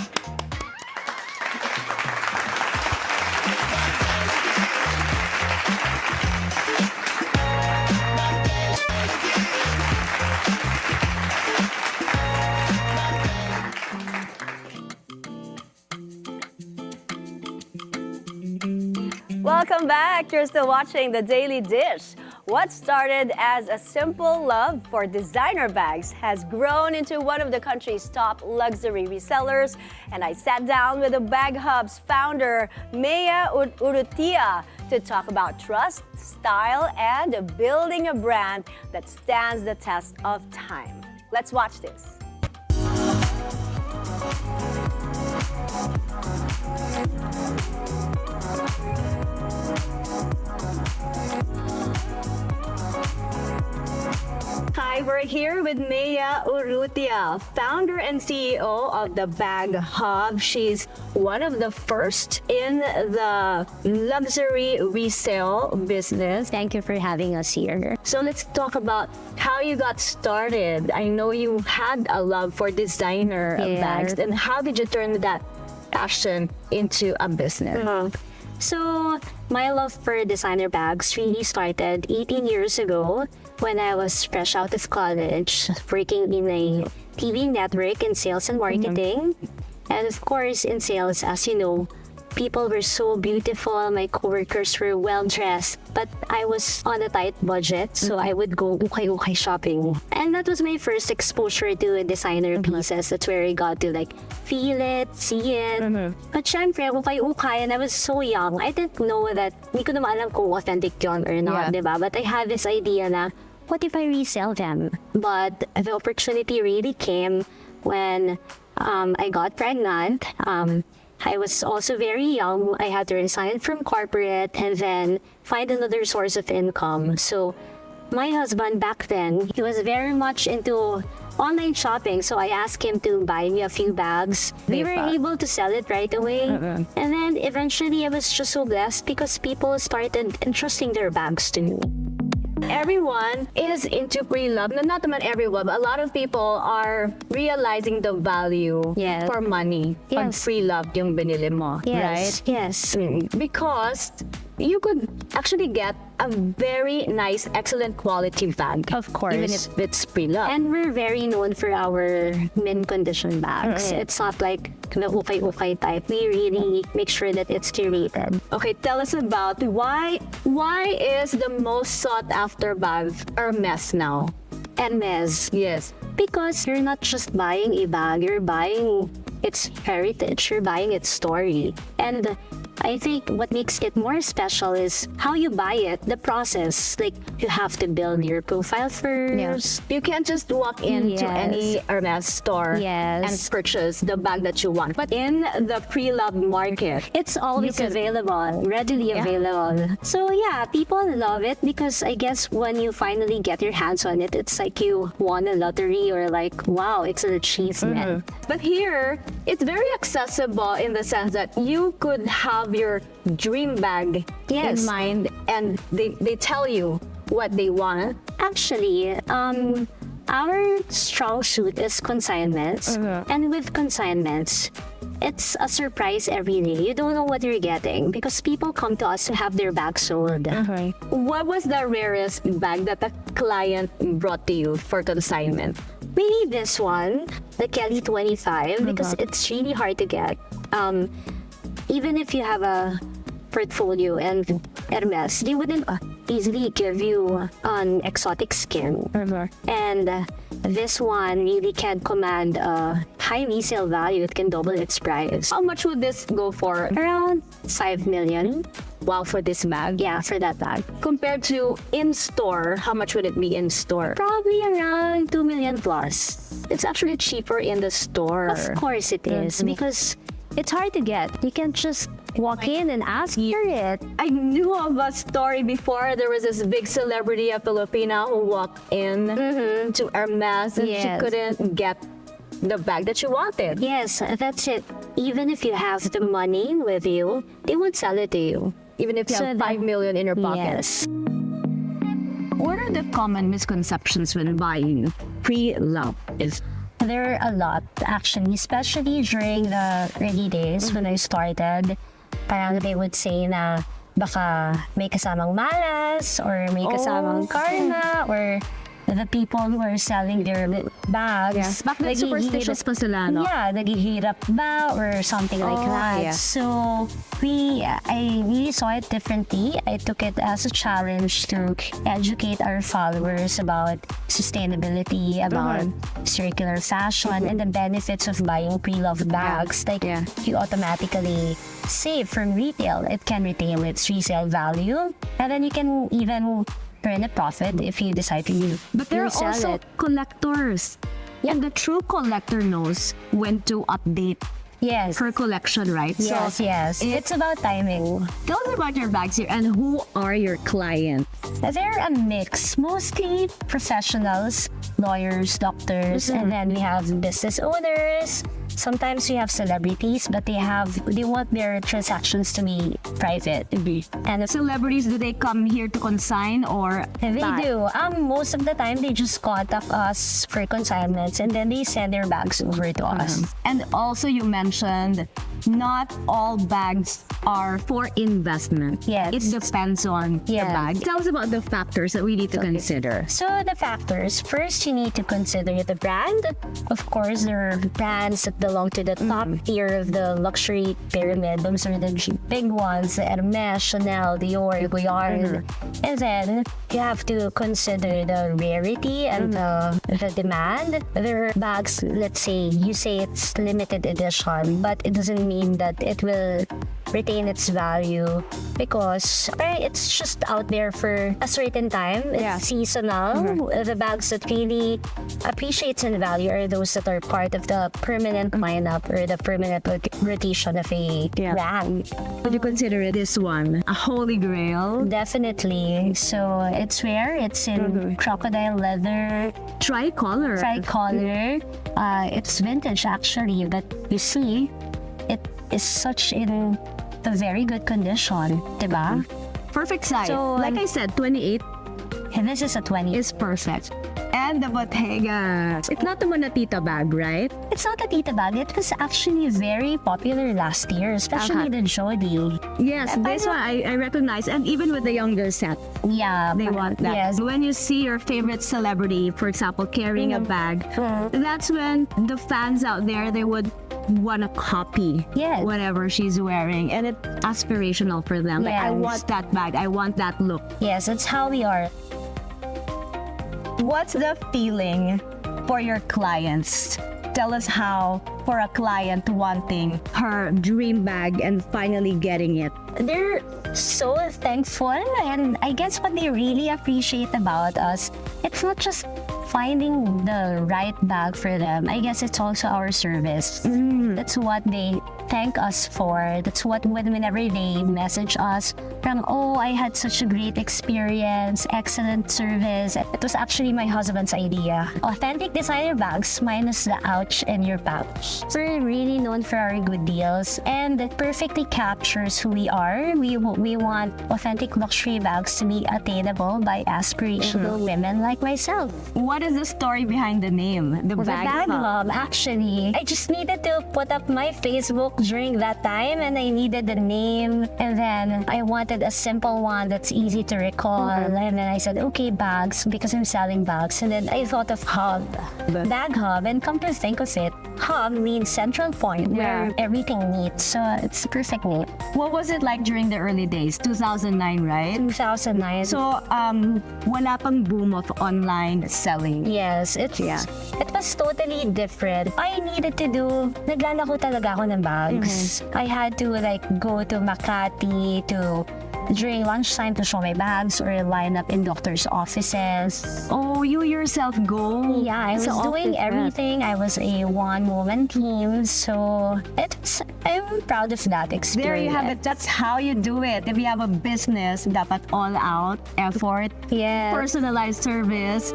Welcome back. You're still watching The Daily Dish. What started as a simple love for designer bags has grown into one of the country's top luxury resellers. And I sat down with the Bag Hub's founder, Maia Urrutia, to talk about trust, style, and building a brand that stands the test of time. Let's watch this. Hi, we're here with Maia Urrutia, founder and CEO of the Bag Hub. She's one of the first in the luxury resale business. Thank you for having us here. So let's talk about how you got started. I know you had a love for designer bags, and how did you turn that passion into a business? So, my love for designer bags really started 18 years ago when I was fresh out of college, working in a TV network in sales and marketing. And of course, in sales, as you know, people were so beautiful, my coworkers were well-dressed, but I was on a tight budget, so I would go ukay-ukay shopping. And that was my first exposure to designer pieces. That's where I got to like feel it, see it. But syempre, ukay-ukay, and I was so young, I didn't know that, hindi ko naman alam kung authentic yun or not, diba? But I had this idea na, what if I resell them? But the opportunity really came when I got pregnant. I was also very young. I had to resign from corporate and then find another source of income. So my husband back then, he was very much into online shopping. So I asked him to buy me a few bags. We were able to sell it right away. And then eventually I was just so blessed because people started entrusting their bags to me. Everyone is into pre-love. No, not naman everyone, but a lot of people are realizing the value for money. Pag pre-love yung binili mo, right? Yes. Because you could actually get a very nice, excellent quality bag. Of course. Even if it's pre-love. And we're very known for our mint condition bags. It's not like the ukay-ukay type. We really make sure that it's curated. Okay, tell us about why is the most sought after bag Hermes now? Hermes. Yes. Because you're not just buying a bag, you're buying its heritage, you're buying its story. And I think what makes it more special is how you buy it, the process. Like, you have to build your profile first. You can't just walk into any Hermes store and purchase the bag that you want. But in the pre-love market, it's always available, readily available. So yeah, people love it because I guess when you finally get your hands on it, it's like you won a lottery or like, wow, it's an achievement. But here, it's very accessible in the sense that you could have your dream bag in mind, and they tell you what they want. Actually, our strong suit is consignments, and with consignments, it's a surprise every day. You don't know what you're getting because people come to us to have their bag sold. What was the rarest bag that a client brought to you for consignment? Maybe this one, the Kelly 25, because it's really hard to get. Even if you have a portfolio and Hermes, they wouldn't easily give you an exotic skin. And this one really can command a high resale value. It can double its price. How much would this go for? Around 5 million. Wow, for this bag? Yeah, for that bag. Compared to in-store, how much would it be in-store? Probably around 2 million plus. It's actually cheaper in the store. Of course it is, because it's hard to get. You can't just walk in and ask for it. I knew of a story before. There was this big celebrity, a Filipina, who walked in to Hermes and she couldn't get the bag that you wanted. Yes, that's it. Even if you have the money with you, they won't sell it to you. Even if you So have that- 5 million in your pocket. Yes. What are the common misconceptions when buying pre-love? There are a lot, actually, especially during the early days when I started. Parang they would say na baka may kasamang malas or may kasamang karma or the people who are selling their bags. Back then, superstitious pa sila, no? Yeah, naghihirap ba or something like that. yeah. So, I really saw it differently. I took it as a challenge to educate our followers about sustainability, about circular fashion, and the benefits of buying pre-loved bags. Like, you automatically save from retail. It can retain its resale value, and then you can even earn a profit if you decide to use. But there are resell also it. collectors. And the true collector knows when to update Yes. her collection, right? Yes, yes. It's about timing. Tell us about your bags here and who are your clients? They're a mix, mostly professionals, lawyers, doctors, and then we have business owners. Sometimes we have celebrities, but they want their transactions to be private. And Celebrities, do they come here to consign or they do. Most of the time, they just contact us for consignments, and then they send their bags over to us. And also you mentioned not all bags are for investment. Yes. It depends on the Yes. bag. Tell us about the factors that we need to consider. So the factors, first you need to consider the brand. Of course, there are brands that belong to the top tier of the luxury pyramid. Those are the big ones, Hermes, Chanel, Dior, Goyard. And then you have to consider the rarity and the demand. There are bags, let's say, you say it's limited edition, but it doesn't mean that it will retain its value because it's just out there for a certain time. It's seasonal. The bags that really appreciates in value are those that are part of the permanent lineup or the permanent rotation of a brand. Would you consider this one a holy grail? Definitely. So it's rare. It's in crocodile leather, Tricolor. tricolor. It's vintage actually, but you see, it is such in a very good condition, diba? Perfect size. So, like I said, 28 And this is a 20. is perfect. And the Bottega. It's not the Manatita bag, right? It's not a tita bag. It was actually very popular last year, especially the Jody. Yes, this one I recognize. And even with the younger set, Yeah. they want that. Yes. When you see your favorite celebrity, for example, carrying a bag, that's when the fans out there, they would want to copy Yes. whatever she's wearing. And it's aspirational for them. Like, I Yes. want that bag. I want that look. Yes, that's how we are. What's the feeling for your clients? Tell us how for a client wanting her dream bag and finally getting it. They're so thankful, and I guess what they really appreciate about us, it's not just finding the right bag for them. I guess it's also our service. That's what they thank us for. That's what whenever they message us, from I had such a great experience, excellent service. It was actually my husband's idea. Authentic designer bags minus the ouch in your pouch. We're really known for our good deals, and it perfectly captures who we are. We want authentic luxury bags to be attainable by aspirational women like myself. What is the story behind the name? The The bag bag hub? hub, actually. I just needed to put up my Facebook during that time, and I needed the name, and then I wanted a simple one that's easy to recall, and then I said, okay, bags, because I'm selling bags, and then I thought of hub, bag hub, and come to think of it, hub means central point where everything meets, so it's the perfect name. What was it like during the early days? 2009, right? 2009. So, wala pang boom of online selling. Yes, it was totally different. I needed to do, naglalako talaga ako ng bags. I had to go to Makati during lunchtime to show my bags or line up in doctor's offices. Oh, you yourself go? Yeah, I was sa doing office everything. I was a one-woman team, so I'm proud of that experience. There you have it. That's how you do it. If you have a business, dapat all out, effort, Yeah. personalized service.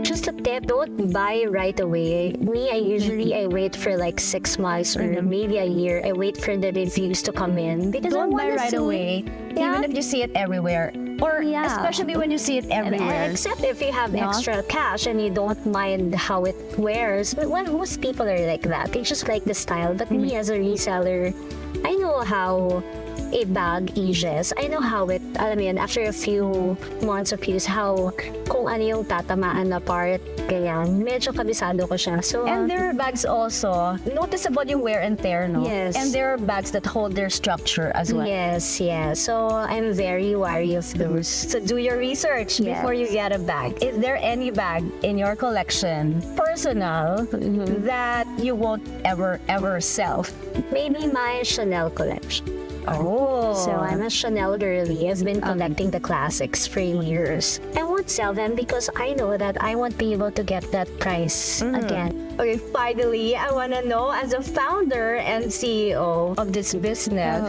Just a tip I don't buy right away. Me, I usually wait for like 6 months or maybe a year. I wait for the reviews to come in because I Don't buy want to right see. away, Yeah. even if you see it everywhere. Or especially when you see it everywhere. Except if you have extra cash and you don't mind how it wears. But most people are like that. They just like the style. But me as a reseller, I know how a bag ages. I know how it, alam mo yun, after a few months of use, how, kung ano yung tatamaan na part, ganyan. Medyo kabisado ko siya. So, And there are bags also, noticeable yung wear and tear, no? Yes. And there are bags that hold their structure as well. yes. So, I'm very wary of those. So do your research Yes. before you get a bag. Is there any bag in your collection, personal, that you won't ever sell? Maybe my Chanel collection. Oh. So I'm a Chanel girly. I've been collecting the classics for years. I won't sell them because I know that I won't be able to get that price again. Okay, finally, I want to know, as a founder and CEO of this business,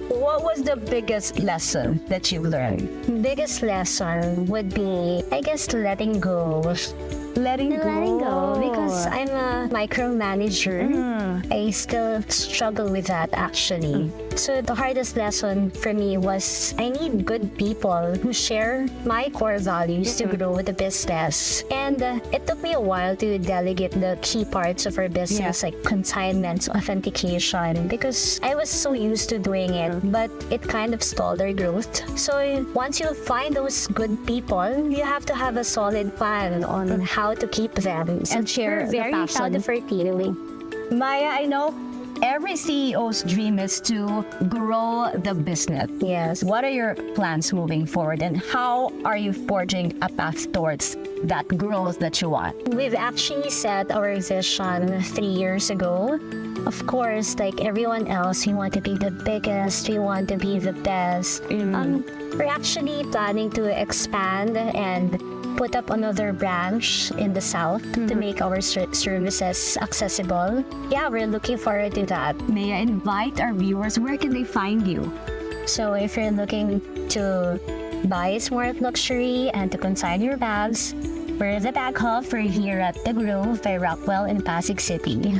what was the biggest lesson that you learned? Biggest lesson would be, I guess, letting go. Letting Go because I'm a micromanager. I still struggle with that actually. So the hardest lesson for me was I need good people who share my core values to grow the business. And it took me a while to delegate the key parts of our business like consignments, authentication, because I was so used to doing it, but it kind of stalled our growth. So once you find those good people, you have to have a solid plan on how to keep them And share we're the very passion. proud of our team. Maya, I know every CEO's dream is to grow the business. Yes. What are your plans moving forward, and how are you forging a path towards that growth that you want? We've actually set our vision 3 years ago. Of course, like everyone else, we want to be the biggest, we want to be the best. We're actually planning to expand and put up another branch in the south to make our services accessible. Yeah, we're looking forward to that. May I invite our viewers, where can they find you? So if you're looking to buy smart luxury and to consign your bags, we're the Bag Hub. We're here at The Grove by Rockwell in Pasig City.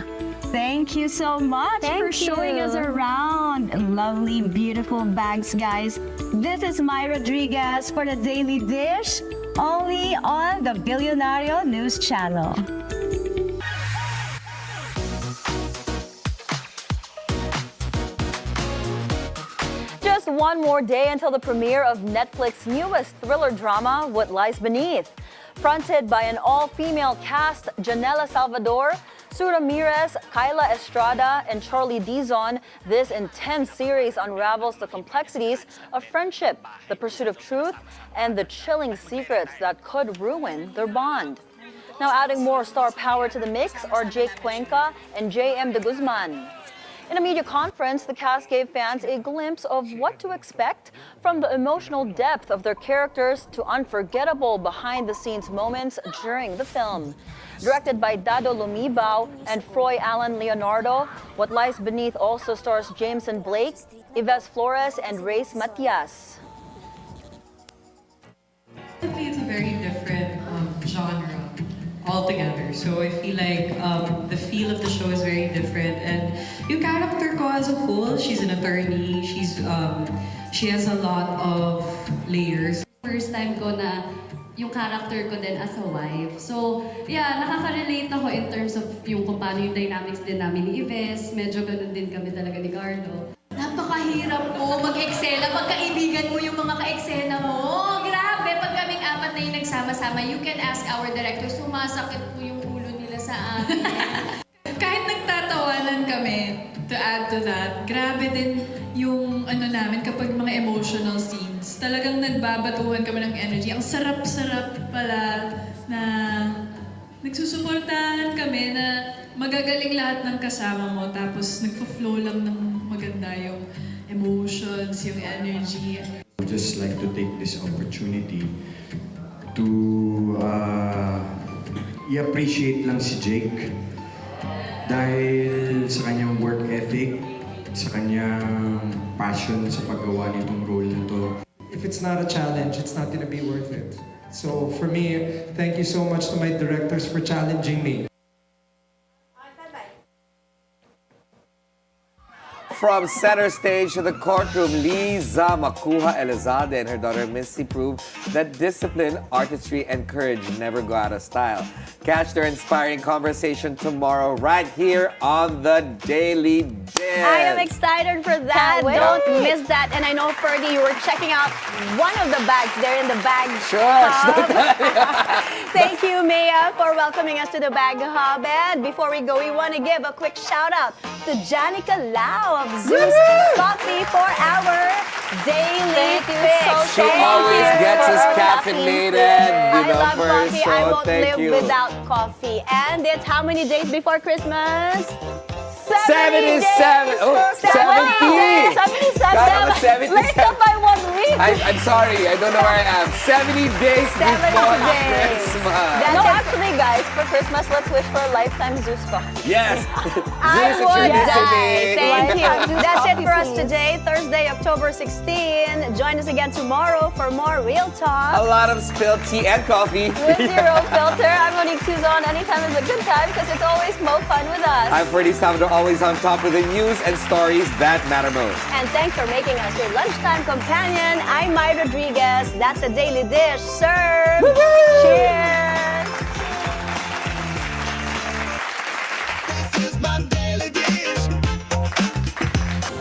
Thank you so much for Thank showing you. us around. Lovely, beautiful bags, guys. This is Mai Rodriguez for the Daily Dish, only on the Bilyonaryo News Channel. Just one more day until the premiere of Netflix's newest thriller drama, What Lies Beneath. Fronted by an all-female cast, Janela Salvador, Sue Ramirez, Kyla Estrada, and Charlie Dizon, this intense series unravels the complexities of friendship, the pursuit of truth, and the chilling secrets that could ruin their bond. Now adding more star power to the mix are Jake Cuenca and J.M. de Guzman. In a media conference, the cast gave fans a glimpse of what to expect, from the emotional depth of their characters to unforgettable behind-the-scenes moments during the film. Directed by Dado Lumibao and Froy Alan Leonardo, What Lies Beneath also stars Jameson Blake, Yves Flores, and Reyes Matias. It's a very different genre altogether. So I feel like the feel of the show is very different, and yung character ko as a whole, she's an attorney. She has a lot of layers. First time ko na yung character ko din as a wife. So, yeah, nakaka-relate ako in terms of yung kung paano yung dynamics din namin ni Yves. Medyo ganun din kami talaga ni Gardo. Napakahirap po mag-eksena. Pagkaibigan mo yung mga ka-eksena mo. Grabe, pag kaming apat na yung nagsama-sama, you can ask our director, sumasakit po yung ulo nila sa amin. Kahit nagtatawanan kami, to add to that, grabe din yung namin kapag mga emotional scenes. Talagang nagbabatuhan kami ng energy. Ang sarap-sarap pala na nagsusuportahan kami na magagaling lahat ng kasama mo, tapos nagpo-flow lang ng maganda yung emotions, yung energy. I would just like to take this opportunity to i-appreciate lang si Jake dahil sa kanyang work ethic, sa kanyang passion sa paggawa nitong role na to. If it's not a challenge, it's not gonna be worth it. So for me, thank you so much to my directors for challenging me. From center stage to the courtroom, Liza Makuha Elizalde and her daughter Missy prove that discipline, artistry, and courage never go out of style. Catch their inspiring conversation tomorrow right here on The Daily Dish. I am excited for that. Can't wait. Don't miss that. And I know, Ferdi, you were checking out one of the bags there in the bag Sure. hub. Thank you, Maia, for welcoming us to the Bag Hub. And before we go, we want to give a quick shout out to Janica Lau of Zeus Coffee for our daily fix. She always gets us caffeinated, I love for her coffee. show. I won't Thank live you. without coffee. And it's how many days before Christmas? 77. Oh, 70. 77. God, I'm a 77. Late up by 1 week. I'm sorry, I don't know where I am. 70 days 70 before days. Christmas. No, actually, guys, for Christmas, let's wish for a lifetime Zeus coffee. Yes. I Zeus, it's your would die. listening. Thank you. Lifetime That's it coffee, for us please. today, Thursday, October 16. Join us again tomorrow for more Real A Talk. lot of spilled tea and coffee. With zero filter, I'm Monique Tuzon. Anytime is a good time because it's always more fun with us. I'm Ferdi Salvador, always on top of the news and stories that matter most. And thanks for making us your lunchtime companion. I'm Mai Rodriguez. That's a Daily Dish. Serve.